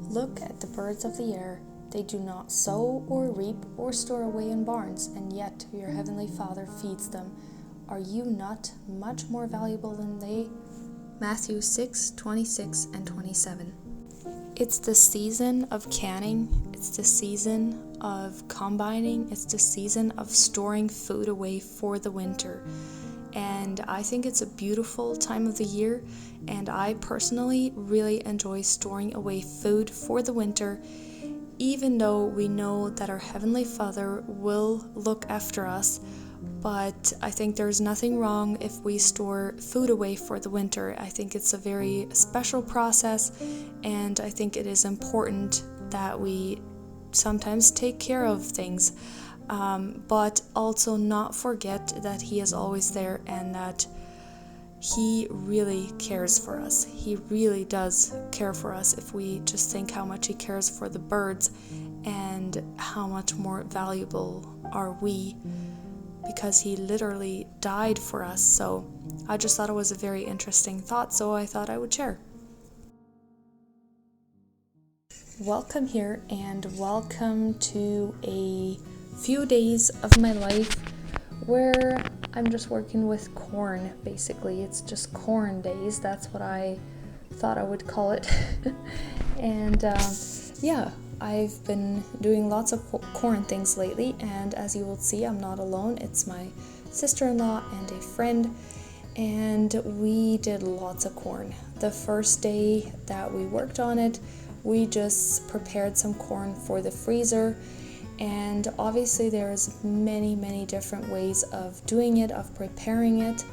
Look at the birds of the air. They do not sow or reap or store away in barns, and yet your heavenly Father feeds them. Are you not much more valuable than they? Matthew 6:26 and 27. It's the season of canning. It's the season of combining. It's the season of storing food away for the winter. And I think it's a beautiful time of the year, and I personally really enjoy storing away food for the winter, even though we know that our Heavenly Father will look after us. But I think there's nothing wrong if we store food away for the winter. I think it's a very special process, and I think it is important that we sometimes take care of things. But also not forget that He is always there and that He really cares for us. He really does care for us if we just think how much He cares for the birds and how much more valuable are we because He literally died for us. So I just thought it was a very interesting thought, so I thought I would share. Welcome here and welcome to a few days of my life where I'm just working with corn. Basically, it's just corn days. That's what I thought I would call it. And I've been doing lots of corn things lately, and as you will see, I'm not alone. It's my sister-in-law and a friend, and we did lots of corn. The first day that we worked on it, we just prepared some corn for the freezer. And obviously there's many different ways of doing it, of preparing it.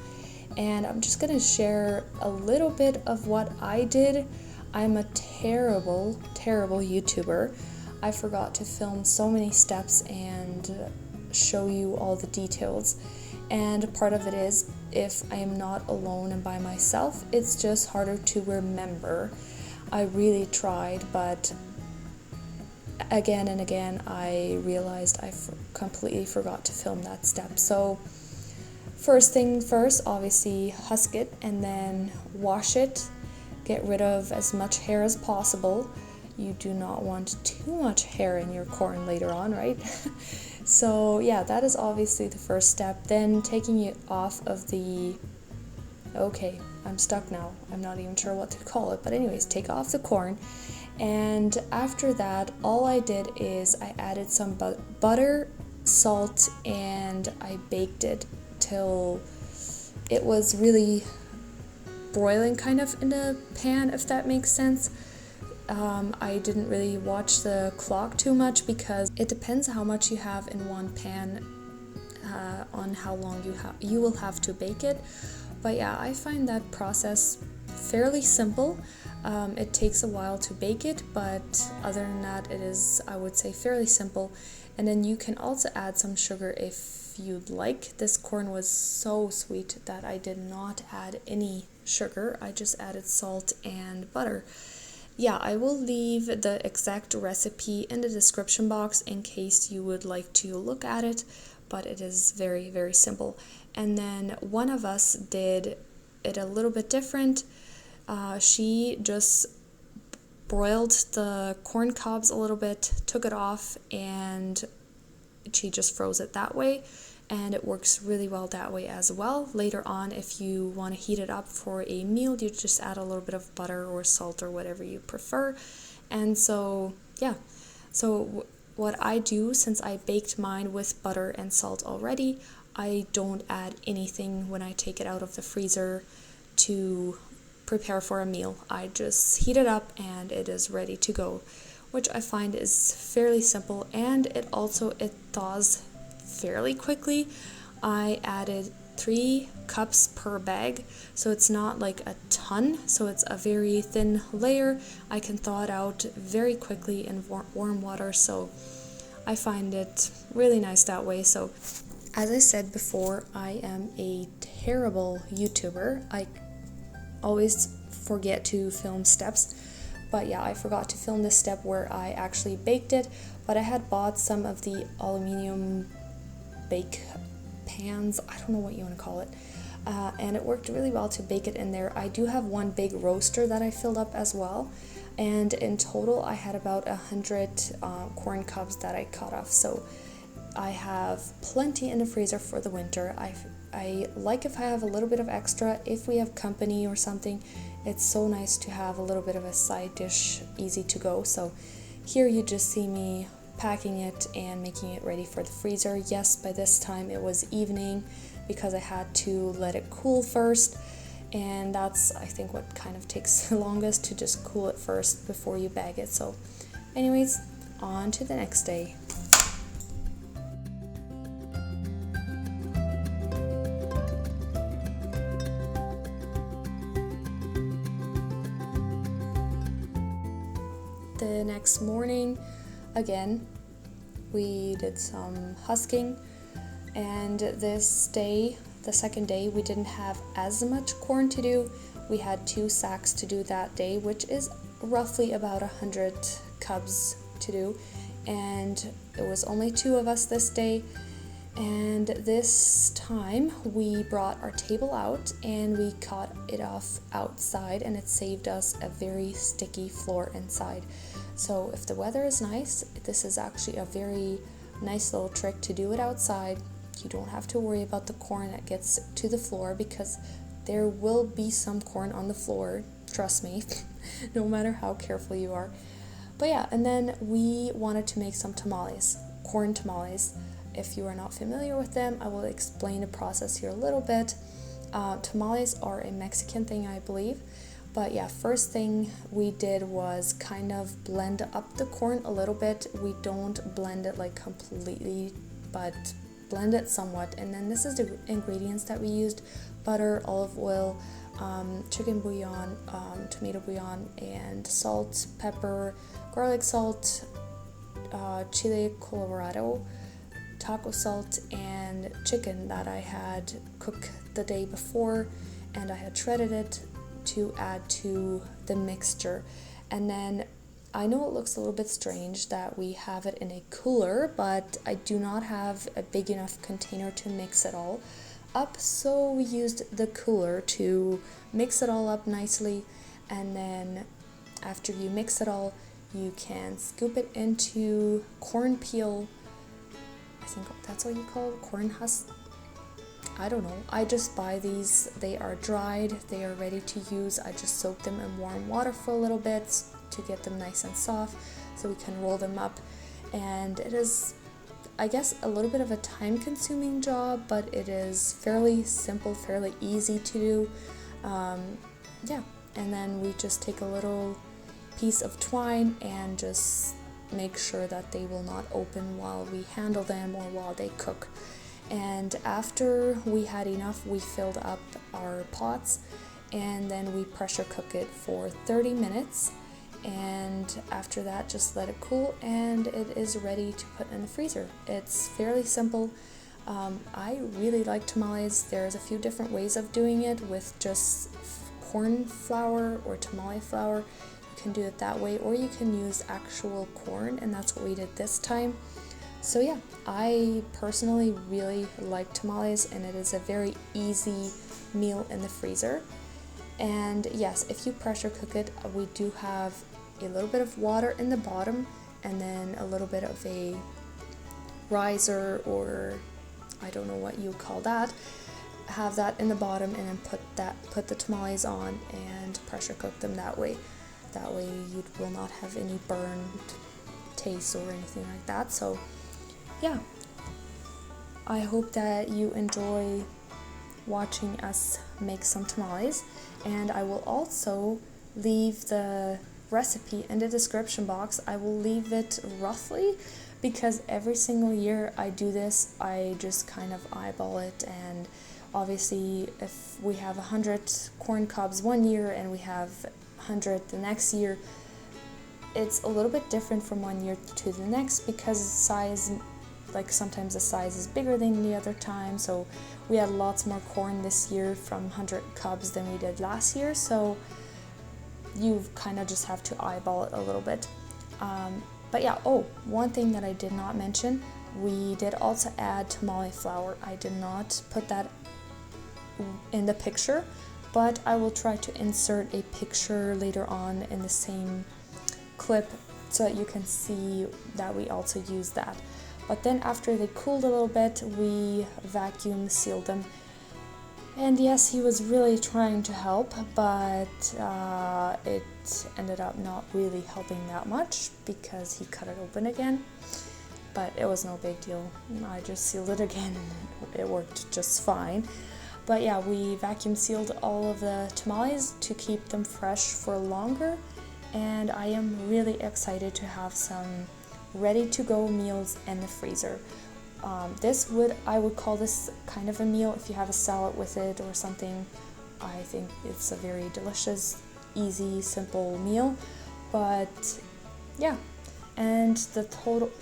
And I'm just going to share a little bit of what I did. I'm a terrible YouTuber. I forgot to film so many steps and show you all the details. And part of it is, if I am not alone and by myself, it's just harder to remember. I really tried, but again and again I realized I completely forgot to film that step. So first thing first, obviously husk it and then wash it. Get rid of as much hair as possible. You do not want too much hair in your corn later on, right? So yeah, that is obviously the first step. Then taking it off of the... Okay, I'm stuck now. I'm not even sure what to call it. But anyways, take off the corn. And after that, all I did is I added some butter, salt, and I baked it till it was really broiling kind of in the pan, if that makes sense. I didn't really watch the clock too much because it depends how much you have in one pan on how long you will have to bake it. But yeah, I find that process fairly simple. It takes a while to bake it, but other than that, it is, I would say, fairly simple. And then you can also add some sugar if you'd like. This corn was so sweet that I did not add any sugar. I just added salt and butter. Yeah, I will leave the exact recipe in the description box in case you would like to look at it, but it is very simple. And then one of us did it a little bit different. She just broiled the corn cobs a little bit, took it off, and she just froze it that way. And it works really well that way as well. Later on, if you want to heat it up for a meal, you just add a little bit of butter or salt or whatever you prefer. And so, yeah. So what I do, since I baked mine with butter and salt already, I don't add anything when I take it out of the freezer to prepare for a meal. I just heat it up and it is ready to go, which I find is fairly simple, and it thaws fairly quickly. I added 3 cups per bag, so it's not like a ton, so it's a very thin layer. I can thaw it out very quickly in warm water, so I find it really nice that way. So as I said before, I am a terrible YouTuber. I always forget to film steps, but yeah, I forgot to film this step where I actually baked it, but I had bought some of the aluminum bake pans, I don't know what you want to call it, and it worked really well to bake it in there. I do have one big roaster that I filled up as well, and in total I had about 100 corn cobs that I cut off. So I have plenty in the freezer for the winter. I like if I have a little bit of extra if we have company or something. It's so nice to have a little bit of a side dish, easy to go. So here you just see me packing it and making it ready for the freezer. Yes, by this time it was evening because I had to let it cool first, and that's, I think, what kind of takes the longest, to just cool it first before you bag it. So anyways, on to the next day. The next morning, again, we did some husking, and this day, the second day, we didn't have as much corn to do. We had 2 sacks to do that day, which is roughly about 100 cubs to do, and it was only 2 of us this day. And this time we brought our table out and we cut it off outside, and it saved us a very sticky floor inside. So if the weather is nice, this is actually a very nice little trick to do it outside. You don't have to worry about the corn that gets to the floor, because there will be some corn on the floor, trust me, no matter how careful you are. But yeah, and then we wanted to make some tamales, corn tamales. If you are not familiar with them, I will explain the process here a little bit. Tamales are a Mexican thing, I believe. But yeah, first thing we did was kind of blend up the corn a little bit. We don't blend it like completely, but blend it somewhat. And then this is the ingredients that we used: butter, olive oil, chicken bouillon, tomato bouillon, and salt, pepper, garlic salt, chile colorado, taco salt, and chicken that I had cooked the day before, and I had shredded it to add to the mixture. And then I know it looks a little bit strange that we have it in a cooler, but I do not have a big enough container to mix it all up, so we used the cooler to mix it all up nicely. And then after you mix it all, you can scoop it into corn peel. I think that's what you call it, corn husk. I don't know. I just buy these. They are dried. They are ready to use. I just soak them in warm water for a little bit to get them nice and soft, so we can roll them up. And it is, I guess, a little bit of a time-consuming job, but it is fairly simple, fairly easy to do. Yeah, and then we just take a little piece of twine and just make sure that they will not open while we handle them or while they cook. And after we had enough, we filled up our pots, and then we pressure cook it for 30 minutes. And after that, just let it cool, and it is ready to put in the freezer. It's fairly simple. I really like tamales. There's a few different ways of doing it with just corn flour or tamale flour. You can do it that way, or you can use actual corn, and that's what we did this time. So yeah, I personally really like tamales, and it is a very easy meal in the freezer. And yes, if you pressure cook it, we do have a little bit of water in the bottom, and then a little bit of a riser, or I don't know what you call that. Have that in the bottom, and then put the tamales on and pressure cook them that way. That way you will not have any burned taste or anything like that. So yeah, I hope that you enjoy watching us make some tamales, and I will also leave the recipe in the description box. I will leave it roughly, because every single year I do this, I just kind of eyeball it. And obviously if we have 100 corn cobs one year and we have 100 the next year, it's a little bit different from one year to the next, because size, like sometimes the size is bigger than the other time. So we had lots more corn this year from 100 cobs than we did last year, so you kind of just have to eyeball it a little bit. But yeah, one thing that I did not mention, we did also add tamale flour. I did not put that in the picture, but I will try to insert a picture later on in the same clip so that you can see that we also use that. But then after they cooled a little bit, we vacuum sealed them. And yes, he was really trying to help, but it ended up not really helping that much because he cut it open again. But it was no big deal. I just sealed it again and it worked just fine. But yeah, we vacuum sealed all of the tamales to keep them fresh for longer. And I am really excited to have some ready-to-go meals in the freezer. I would call this kind of a meal if you have a salad with it or something. I think it's a very delicious, easy, simple meal. But yeah, and the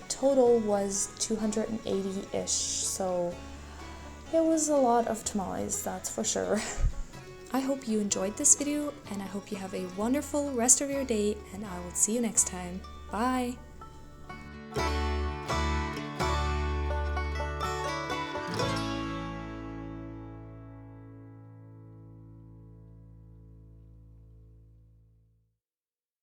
total was 280-ish, so it was a lot of tamales, that's for sure. I hope you enjoyed this video, and I hope you have a wonderful rest of your day, and I will see you next time. Bye!